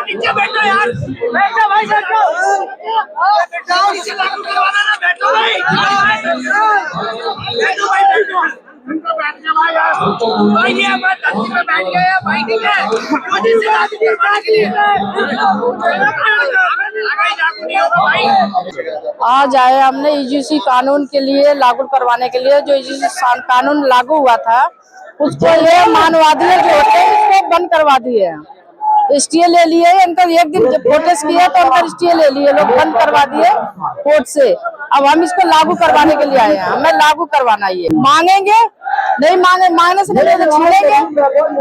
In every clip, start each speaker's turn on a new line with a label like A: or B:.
A: नीचे बैठो यार, बैठो भाई, बैठो बैठो भाई, बैठ गए भाई, ठीक है।
B: आज आए हमने यूजीसी कानून के लिए लागू करवाने के लिए। जो यूजीसी कानून लागू हुआ था उसको ये मानवादी जो होते हैं उसको बंद करवा दिए हैं। स्टे ले लिए, इनका एक दिन जब प्रोटेस्ट किया तो उनका स्टे ले लिए, लोग बंद करवा दिए कोर्ट से। अब हम इसको लागू करवाने के लिए आए हैं, हमें लागू करवाना ये। मांगेंगे नहीं, मांगने से नहीं तो छीनेंगे,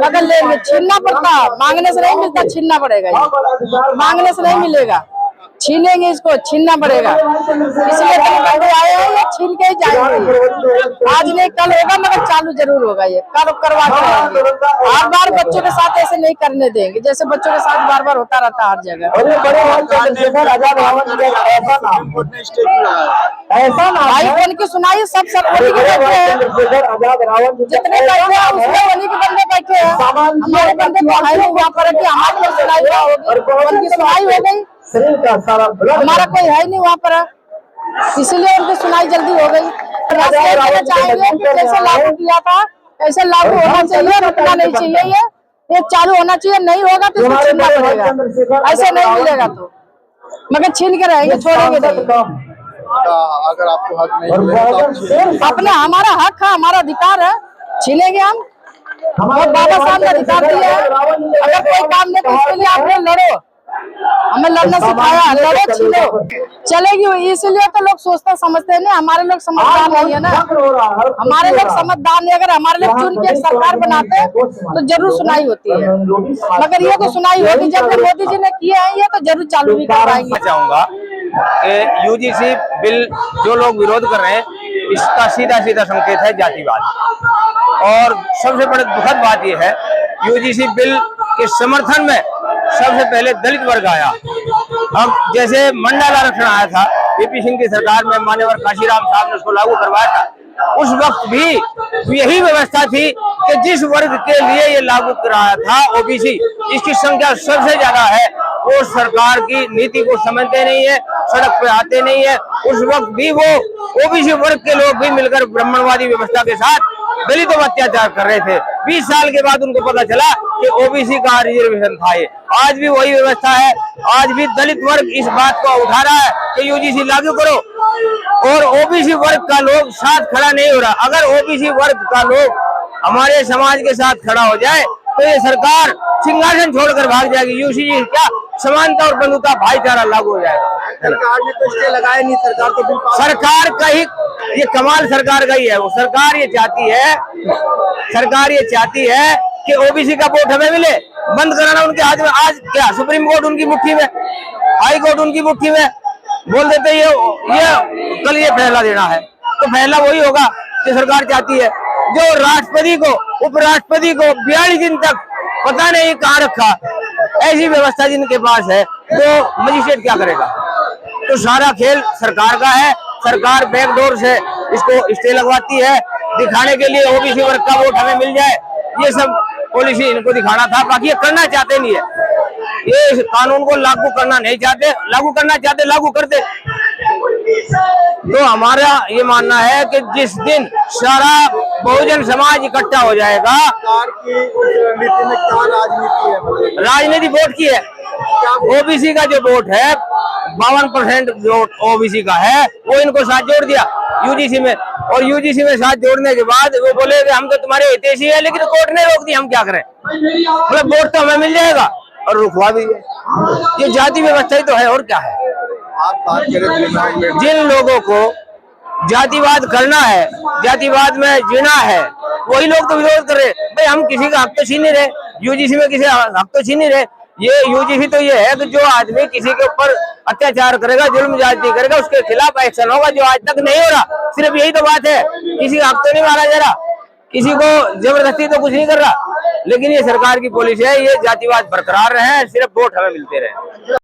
B: मगर लेंगे। छीनना पड़ता, मांगने से नहीं मिलता, छीनना पड़ेगा। मांगने से नहीं मिलेगा, छीनेंगे, इसको छीनना पड़ेगा। इसलिए तो आए हैं, ये छीन के ही जाएंगे। आज नहीं कल होगा, मगर चालू जरूर होगा। ये कल करवा के हर बार बच्चों के साथ ऐसे नहीं करने देंगे, जैसे बच्चों के साथ बार बार होता रहता हर जगह। ऐसा ना भाई, उनकी सुनाई सब उन्हीं के बैठे हैं, जितने बैठे हैं उसमें उन्हीं के बंदे बैठे हैं। हमारे बंदे तो है नहीं वहाँ पर कि हमारी सुनाई होगी, उनकी सुनाई हो गई, हमारा कोई है नहीं वहाँ पर, इसीलिए उनकी सुनाई जल्दी हो गई। चाहेंगे कि जैसे लागू किया था ऐसे लागू होना चाहिए, रुकना नहीं चाहिए। ये चालू होना चाहिए, नहीं होगा तो इसको छीनना पड़ेगा। ऐसे नहीं मिलेगा तो मगर छीन के रहेंगे, छोड़ेंगे नहीं।
C: अगर आपको हक नहीं मिलेगा
B: अपना हमारा हक है, हमारा अधिकार है, छीनेंगे हम। बाबा साहब ने अधिकार दिया है, अगर कोई काम नहीं तो उसके लिए आप लोग लड़ो। हमें लड़ना सिखाया, लड़ो छीनो, चलेगी। इसीलिए तो लोग सोचते समझते नहीं, हमारे लोग समझदार नहीं है ना, हमारे लोग समझदार नहीं। अगर हमारे लोग चुन के एक सरकार बनाते तो जरूर सुनाई होती है, मगर ये तो सुनाई होगी जब मोदी जी ने किए हैं, ये तो जरूर चालू भी करवाएंगे।
D: चाहूंगा कि यूजीसी बिल जो लोग विरोध कर रहे हैं, इसका सीधा सीधा संकेत है जातिवाद। और सबसे बड़ी दुखद बात यह है, यूजीसी बिल के समर्थन में सबसे पहले दलित वर्ग आया। अब जैसे मंडल आरक्षण आया था वीपी सिंह की सरकार में, मान्यवर काशीराम साहब ने उसको लागू करवाया था, उस वक्त भी यही व्यवस्था थी कि जिस वर्ग के लिए ये लागू कराया था, ओबीसी, जिसकी संख्या सबसे ज्यादा है, वो सरकार की नीति को समझते नहीं है, सड़क पे आते नहीं है। उस वक्त भी वो ओबीसी वर्ग के लोग भी मिलकर ब्राह्मणवादी व्यवस्था के साथ दलितों पर अत्याचार कर रहे थे। 20 साल के बाद उनको पता चला कि ओबीसी का रिजर्वेशन था ये। आज भी वही व्यवस्था है, आज भी दलित वर्ग इस बात को उठा रहा है कि यूजीसी लागू करो, और ओबीसी वर्ग का लोग साथ खड़ा नहीं हो रहा। अगर ओबीसी वर्ग का लोग हमारे समाज के साथ खड़ा हो जाए तो ये सरकार सिंहासन छोड़कर भाग जाएगी। यूजीसी क्या समानता और बंधुता भाईचारा लागू हो जाएगा।
C: सरकार ने तो इसके लगाया नहीं, सरकार तो
D: सरकार का ही ये कमाल सरकार का ही है। वो सरकार ये चाहती है कि ओबीसी का वोट हमें मिले, बंद कराना उनके हाथ में। आज क्या सुप्रीम कोर्ट उनकी मुट्ठी में, हाई कोर्ट उनकी मुट्ठी में, बोल देते ये कल ये फैसला देना है तो फैसला वही होगा जो सरकार चाहती है। जो राष्ट्रपति को, उपराष्ट्रपति को 42 दिन तक पता नहीं कहाँ रखा, ऐसी व्यवस्था जिनके पास है, तो मजिस्ट्रेट क्या करेगा? तो सारा खेल सरकार का है। सरकार बैकडोर से इसको स्टे लगवाती है, दिखाने के लिए ओबीसी वर्ग का वोट हमें मिल जाए। ये सब पॉलिसी इनको दिखाना था, बाकी ये करना चाहते नहीं है। ये कानून को लागू करना नहीं चाहते, लागू करना चाहते लागू करते। तो हमारा ये मानना है कि जिस दिन सारा बहुजन समाज इकट्ठा हो जाएगा,
C: सरकार की नीति में क्या राजनीति है?
D: राजनीति वोट की है। ओबीसी का जो वोट है 52% वोट ओबीसी का है, वो इनको साथ जोड़ दिया यूजीसी में, और यूजीसी में साथ जोड़ने के बाद वो बोले कि हम तो तुम्हारे हितैषी है, लेकिन कोर्ट ने रोक दिया, हम क्या करें? मतलब वोट तो हमें मिल जाएगा और रुकवा भी। ये जाति व्यवस्था ही तो है, और क्या है?
C: आप बात करें
D: जिन लोगों को जातिवाद करना है, जातिवाद में जीना है, वही लोग तो विरोध कर रहे। भाई हम किसी का हक तो छीन नहीं रहे, यूजीसी में किसी हक तो छीन नहीं रहे। ये यूजीसी तो ये है कि जो आदमी किसी के ऊपर अत्याचार करेगा, जुल्म ज्यादती करेगा, उसके खिलाफ एक्शन होगा, जो आज तक नहीं हो रहा। सिर्फ यही तो बात है, किसी का हक तो नहीं मारा जा रहा, किसी को जबरदस्ती तो कुछ नहीं कर रहा, लेकिन ये सरकार की पॉलिसी है, ये जातिवाद बरकरार रहे, सिर्फ वोट हमें मिलते रहे।